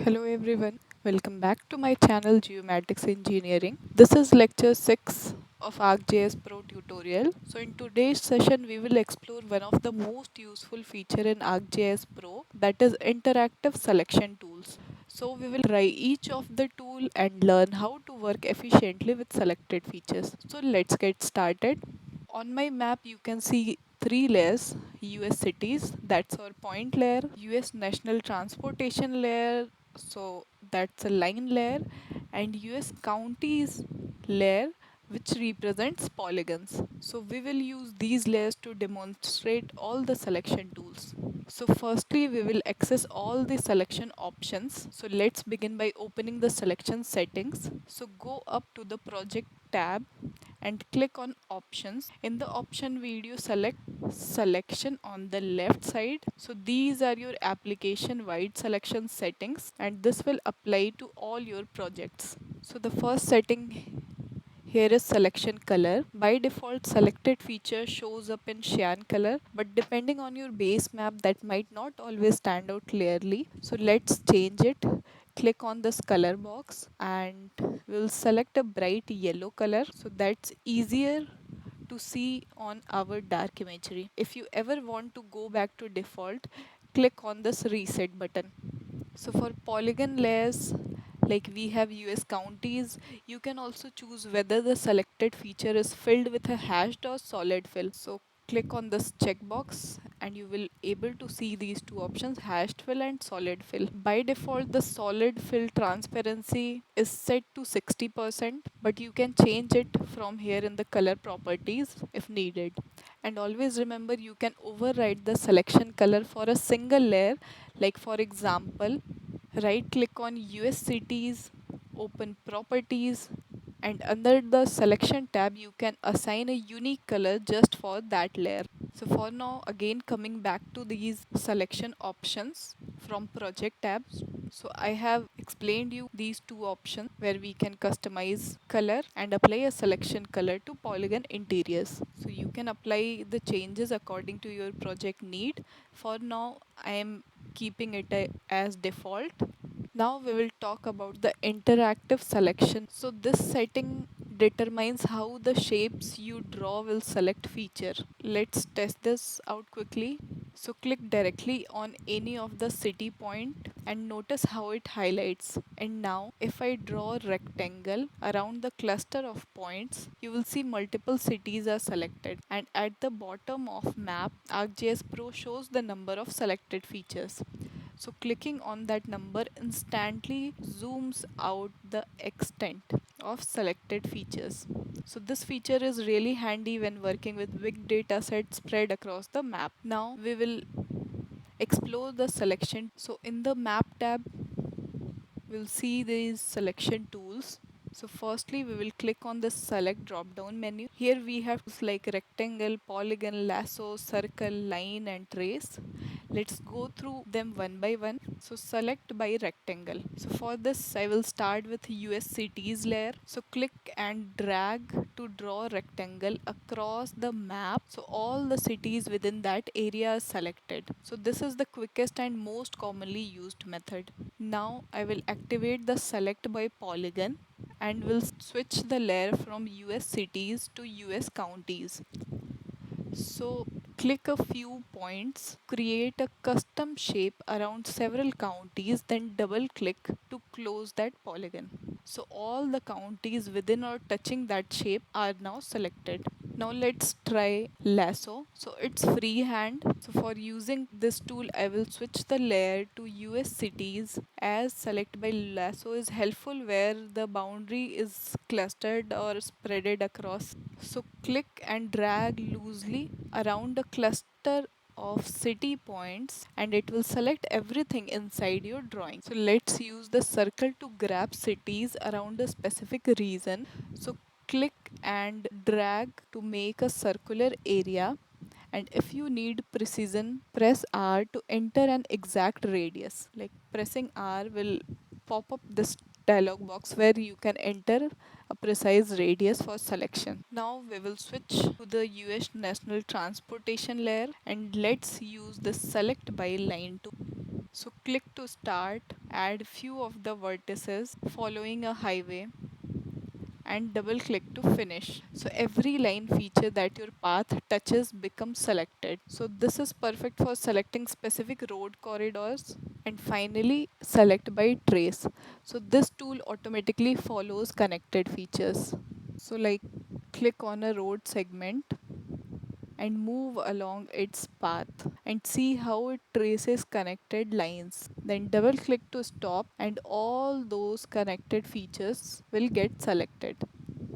Hello everyone, welcome back to my channel Geomatics Engineering. This is lecture 6 of ArcGIS Pro tutorial. So in today's session we will explore one of the most useful feature in ArcGIS Pro, that is interactive selection tools. So we will try each of the tool and learn how to work efficiently with selected features. So let's get started. On my map you can see three layers: US cities, that's our point layer; US national transportation layer, so that's a line layer; and US counties layer, which represents polygons. So we will use these layers to demonstrate all the selection tools. So firstly we will access all the selection options. So let's begin by opening the selection settings. So go up to the project tab and click on options. In the option video, select selection on the left side. So these are your application wide selection settings and this will apply to all your projects. So the first setting here is selection color. By default, selected feature shows up in cyan color, but depending on your base map, that might not always stand out clearly. So let's change it. Click on this color box and we'll select a bright yellow color. So that's easier to see on our dark imagery. If you ever want to go back to default, click on this reset button. So for polygon layers, like we have US counties, you can also choose whether the selected feature is filled with a hashed or solid fill. So click on this checkbox and you will able to see these two options, hashed fill and solid fill. By default, the solid fill transparency is set to 60%, but you can change it from here in the color properties if needed. And always remember, you can override the selection color for a single layer. Like for example, right click on US cities, open properties, and under the selection tab you can assign a unique color just for that layer. So for now, again coming back to these selection options from project tabs. So I have explained you these two options where we can customize color and apply a selection color to polygon interiors. So you can apply the changes according to your project need. For now, I am keeping it as default. Now we will talk about the interactive selection. So this setting determines how the shapes you draw will select feature. Let's test this out quickly. So click directly on any of the city point and notice how it highlights. And now if I draw a rectangle around the cluster of points, you will see multiple cities are selected. And at the bottom of map, ArcGIS Pro shows the number of selected features. So clicking on that number instantly zooms out the extent of selected features. So this feature is really handy when working with big data sets spread across the map. Now we will explore the selection. So in the map tab, we'll see these selection tools. So firstly, we will click on the select drop down menu. Here we have tools like rectangle, polygon, lasso, circle, line and trace. Let's go through them one by one. So select by rectangle. So for this, I will start with US cities layer. So click and drag to draw a rectangle across the map. So all the cities within that area are selected. So this is the quickest and most commonly used method. Now I will activate the select by polygon and will switch the layer from US cities to US counties. So click a few points, create a custom shape around several counties, then double click to close that polygon. So all the counties within or touching that shape are now selected. Now let's try lasso. So it's freehand. So for using this tool, I will switch the layer to US cities, as select by lasso is helpful where the boundary is clustered or spreaded across. So click and drag loosely around a cluster of city points and it will select everything inside your drawing. So let's use the circle to grab cities around a specific region. So click and drag to make a circular area, and if you need precision, press R to enter an exact radius. Like pressing R will pop up this dialog box where you can enter a precise radius for selection. Now we will switch to the US National Transportation layer and let's use the select by line tool. So click to start, add few of the vertices following a highway and double click to finish. So every line feature that your path touches becomes selected. So this is perfect for selecting specific road corridors. And finally, select by trace. So this tool automatically follows connected features. So like click on a road segment and move along its path and see how it traces connected lines. Then double click to stop and all those connected features will get selected.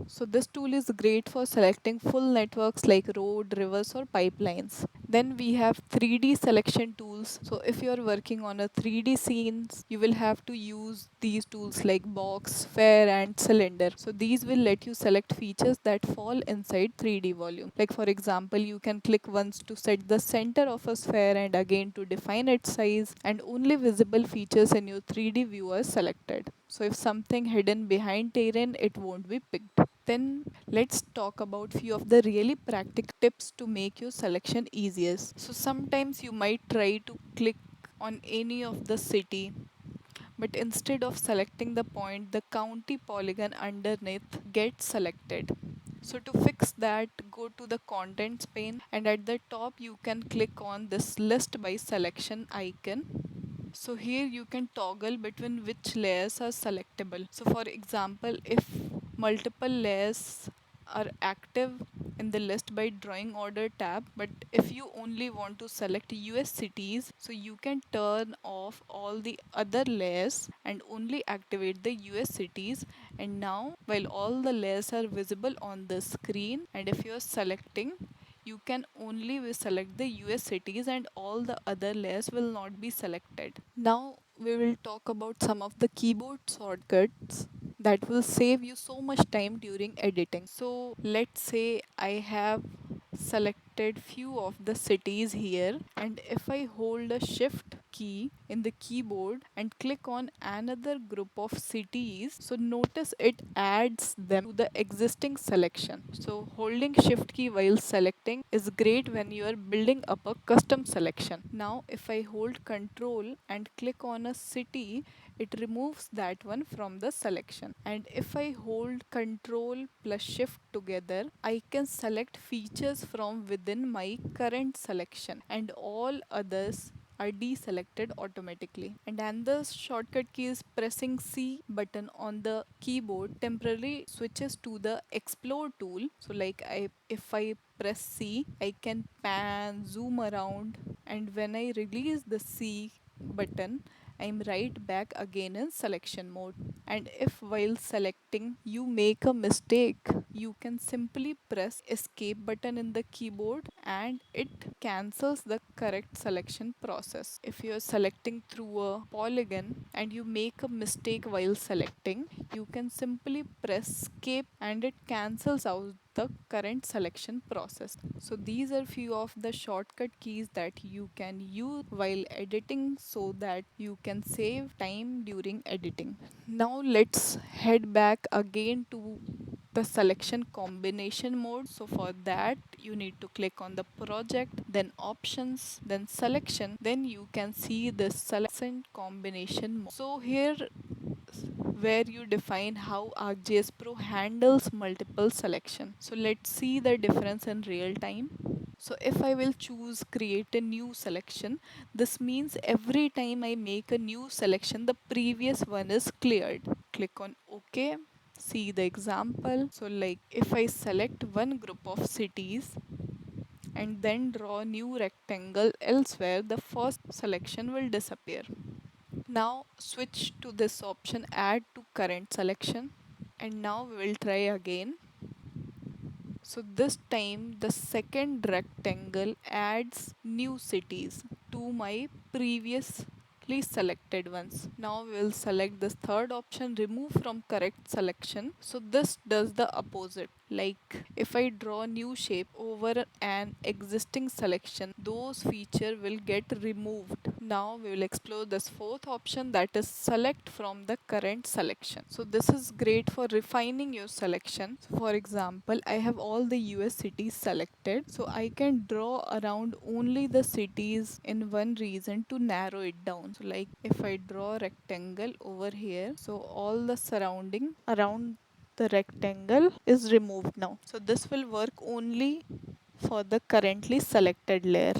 So this tool is great for selecting full networks like road, rivers or pipelines. Then we have 3D selection tools. So if you're working on a 3D scenes, you will have to use these tools like box, sphere and cylinder. So these will let you select features that fall inside 3D volume. Like for example, you can click once to set the center of a sphere and again to define its size, and only visible features in your 3D view are selected. So if something hidden behind terrain, it won't be picked. Then let's talk about few of the really practical tips to make your selection easier. So sometimes you might try to click on any of the city, but instead of selecting the point, the county polygon underneath gets selected. So to fix that, go to the contents pane and at the top you can click on this list by selection icon. So here you can toggle between which layers are selectable. So for example, if multiple layers are active in the list by drawing order tab, but if you only want to select US cities, so you can turn off all the other layers and only activate the US cities. And now while all the layers are visible on the screen, and if you are selecting, you can only select the US cities and all the other layers will not be selected. Now we will talk about some of the keyboard shortcuts that will save you so much time during editing. So let's say I have selected few of the cities here, and if I hold a shift key in the keyboard and click on another group of cities, so notice it adds them to the existing selection. So holding shift key while selecting is great when you are building up a custom selection. Now if I hold control and click on a city, it removes that one from the selection. And if I hold control plus shift together, I can select features from within my current selection and all others are deselected automatically. And another shortcut key is pressing C button on the keyboard temporarily switches to the explore tool. So like if I press C, I can pan, zoom around, and when I release the C button, I'm right back again in selection mode. And if while selecting you make a mistake, you can simply press escape button in the keyboard and it cancels the correct selection process. If you're selecting through a polygon and you make a mistake while selecting, you can simply press escape and it cancels out the current selection process. So these are few of the shortcut keys that you can use while editing so that you can save time during editing. Now let's head back again to the selection combination mode. So for that you need to click on the project, then options, then selection, then you can see the selection combination mode. So here where you define how ArcGIS Pro handles multiple selection. So let's see the difference in real time. So if I will choose create a new selection, this means every time I make a new selection, the previous one is cleared. Click on OK. See the example. So like if I select one group of cities and then draw a new rectangle elsewhere, the first selection will disappear. Now switch to this option add to current selection, and now we will try again. So this time the second rectangle adds new cities to my previously selected ones. Now we will select this third option remove from correct selection. So this does the opposite. Like if I draw new shape over an existing selection, those feature will get removed. Now we will explore this fourth option, that is select from the current selection. So this is great for refining your selection. So for example, I have all the US cities selected, so I can draw around only the cities in one region to narrow it down. So like if I draw a rectangle over here, so all the surrounding around the rectangle is removed now. So this will work only for the currently selected layer.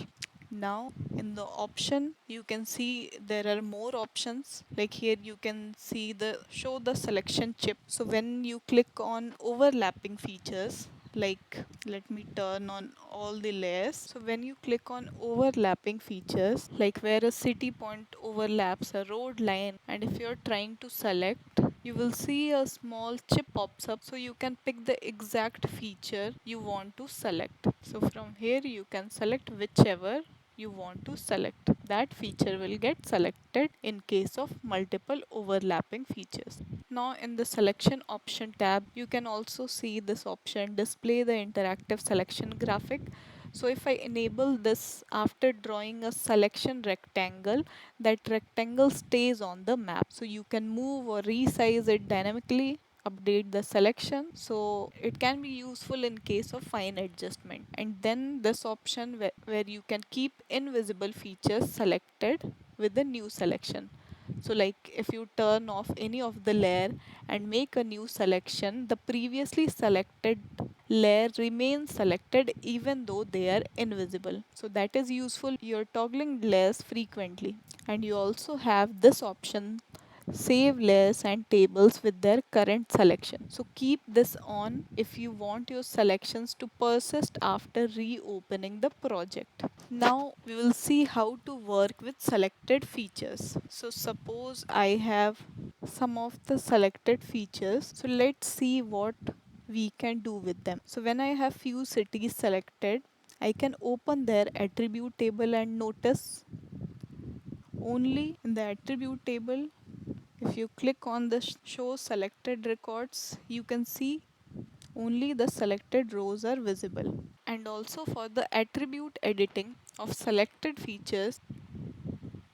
Now in the option you can see there are more options, like here you can see the show the selection chip. So when you click on overlapping features, like let me turn on all the layers. So when you click on overlapping features, like where a city point overlaps a road line, and if you're trying to select, you will see a small chip pops up, so you can pick the exact feature you want to select. So from here you can select whichever you want to select. That feature will get selected in case of multiple overlapping features. Now in the selection option tab, you can also see this option, display the interactive selection graphic. So if I enable this after drawing a selection rectangle, that rectangle stays on the map. So you can move or resize it dynamically, update the selection, so it can be useful in case of fine adjustment. And then this option where you can keep invisible features selected with the new selection. So like if you turn off any of the layer and make a new selection, the previously selected layer remains selected even though they are invisible. So that is useful. You're toggling layers frequently. And you also have this option, save layers and tables with their current selection. So keep this on if you want your selections to persist after reopening the project. Now we will see how to work with selected features. So suppose I have some of the selected features. So let's see what we can do with them. So when I have few cities selected, I can open their attribute table and notice only in the attribute table, if you click on the show selected records, you can see only the selected rows are visible. And also for the attribute editing of selected features,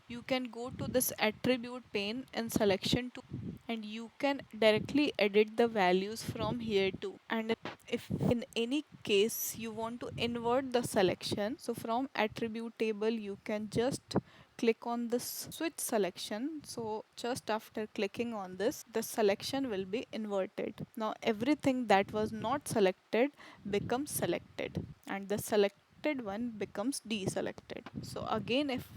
you can go to this attribute pane in selection tool, and you can directly edit the values from here too. And if in any case you want to invert the selection, so from attribute table you can just click on this switch selection. So just after clicking on this, the selection will be inverted. Now everything that was not selected becomes selected, and the selected one becomes deselected. So again, if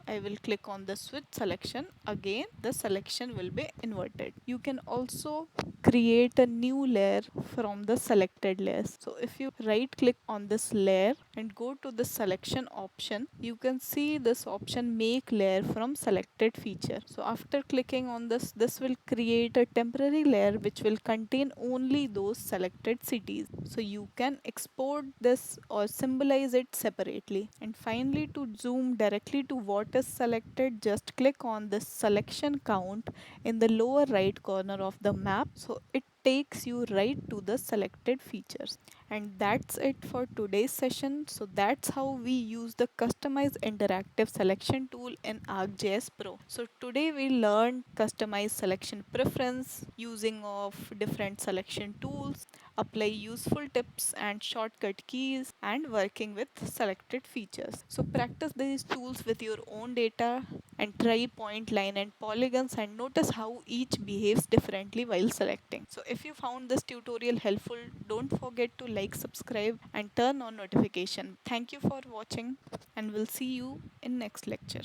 I will click on the switch selection, again the selection will be inverted. You can also create a new layer from the selected layers. So if you right click on this layer and go to the selection option, you can see this option, make layer from selected feature. So after clicking on this will create a temporary layer which will contain only those selected cities. So you can export this or symbolize it separately. And finally, to zoom directly to what is selected, just click on this selection count in the lower right corner of the map. So it takes you right to the selected features. And that's it for today's session. So that's how we use the customized interactive selection tool in ArcGIS Pro. So today we learned customize selection preference, using of different selection tools, apply useful tips and shortcut keys, and working with selected features. So practice these tools with your own data and try point, line and polygons, and notice how each behaves differently while selecting. So if you found this tutorial helpful, don't forget to like, subscribe and turn on notification. Thank you for watching, and we'll see you in next lecture.